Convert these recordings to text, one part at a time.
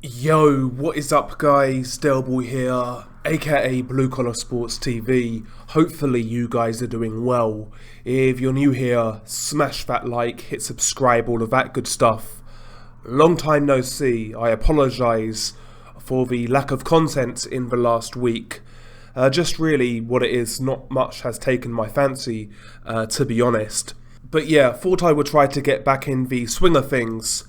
Yo, what is up guys, Delboy here, aka Blue Collar Sports TV. Hopefully you guys are doing well. If you're new here, smash that like, hit subscribe, all of that good stuff. Long time no see, I apologise for the lack of content in the last week. Just really what it is, not much has taken my fancy, to be honest. But yeah, thought I would try to get back in the swing of things.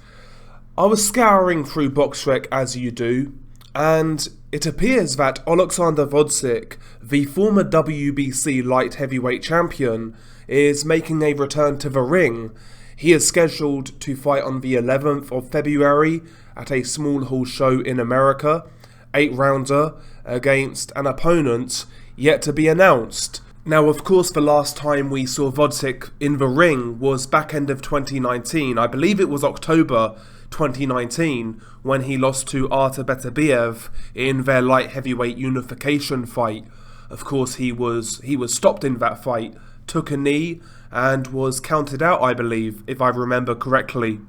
I was scouring through BoxRec as you do, and it appears that Oleksandr Gvozdyk, the former WBC light heavyweight champion, is making a return to the ring. He is scheduled to fight on the 11th of February at a small hall show in America, 8-rounder, against an opponent yet to be announced. Now, of course, the last time we saw Gvozdyk in the ring was back end of 2019. I believe it was October 2019 when he lost to Artur Beterbiev in their light heavyweight unification fight. Of course, he was stopped in that fight, took a knee and was counted out, I believe, if I remember correctly.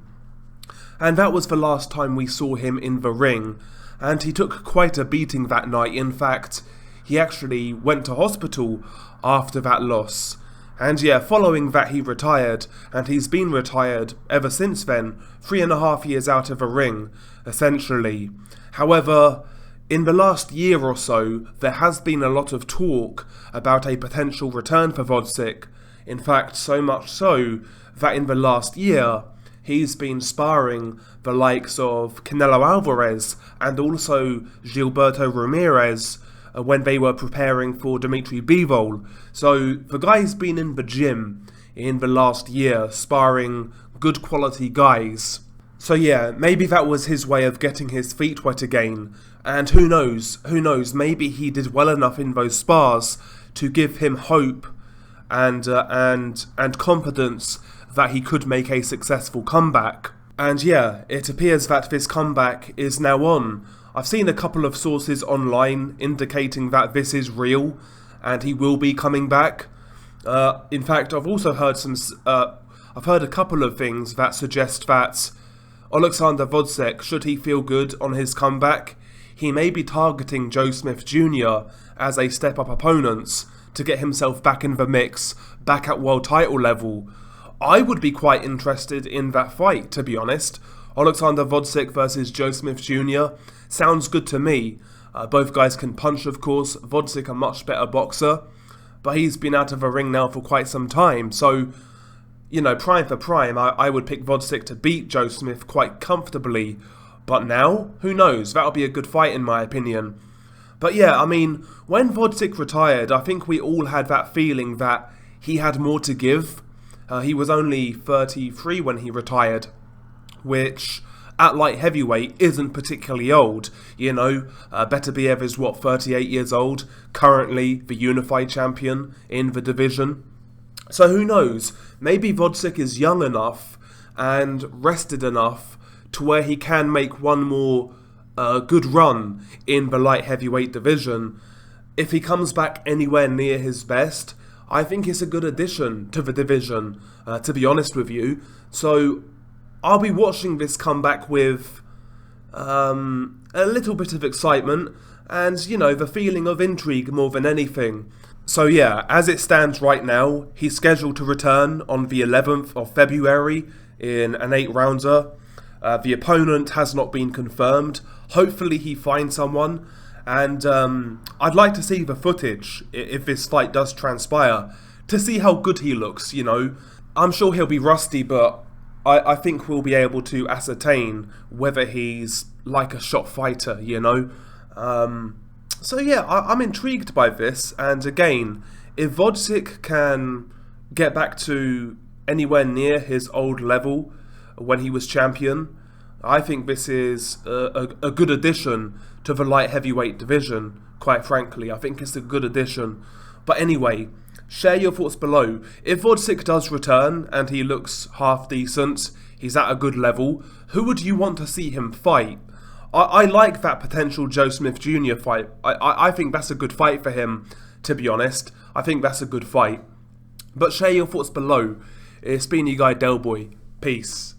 And that was the last time we saw him in the ring, and he took quite a beating that night. In fact, he actually went to hospital after that loss. And yeah, following that he retired, and he's been retired ever since then, 3.5 years out of a ring, essentially. However, in the last year or so, there has been a lot of talk about a potential return for Gvozdyk. In fact, so much so that in the last year, he's been sparring the likes of Canelo Alvarez and also Gilberto Ramirez, when they were preparing for Dimitri Bivol. So the guy's been in the gym in the last year, sparring good quality guys. So yeah, maybe that was his way of getting his feet wet again. And who knows, maybe he did well enough in those spars to give him hope and confidence that he could make a successful comeback. And yeah, it appears that this comeback is now on. I've seen a couple of sources online indicating that this is real and he will be coming back. In fact, I've also heard I've heard a couple of things that suggest that Oleksandr Gvozdyk, should he feel good on his comeback, he may be targeting Joe Smith Jr. as a step-up opponent to get himself back in the mix, back at world title level. I would be quite interested in that fight, to be honest. Oleksandr Gvozdyk versus Joe Smith Jr. sounds good to me. Both guys can punch, of course. Gvozdyk a much better boxer, but he's been out of a ring now for quite some time. So, you know, prime for prime, I would pick Gvozdyk to beat Joe Smith quite comfortably. But now, who knows? That'll be a good fight in my opinion. But yeah, I mean, when Gvozdyk retired, I think we all had that feeling that he had more to give. He was only 33 when he retired, which at light heavyweight isn't particularly old. You know, Beterbiev is 38 years old, currently the unified champion in the division. So who knows, maybe Gvozdyk is young enough and rested enough to where he can make one more good run in the light heavyweight division. If he comes back anywhere near his best, I think it's a good addition to the division, to be honest with you. So I'll be watching this comeback with a little bit of excitement and, you know, the feeling of intrigue more than anything. So yeah, as it stands right now, he's scheduled to return on the 11th of February in an 8-rounder. The opponent has not been confirmed. Hopefully he finds someone. And I'd like to see the footage, if this fight does transpire, to see how good he looks, you know. I'm sure he'll be rusty, but I think we'll be able to ascertain whether he's like a shot fighter, you know. So yeah, I'm intrigued by this, and again, if Gvozdyk can get back to anywhere near his old level when he was champion, I think this is a good addition to the light heavyweight division, quite frankly. I think it's a good addition. But anyway, share your thoughts below. If Gvozdyk does return and he looks half decent, he's at a good level, who would you want to see him fight? I like that potential Joe Smith Jr. fight. I think that's a good fight for him, to be honest. I think that's a good fight. But share your thoughts below. It's been your guy Delboy. Peace.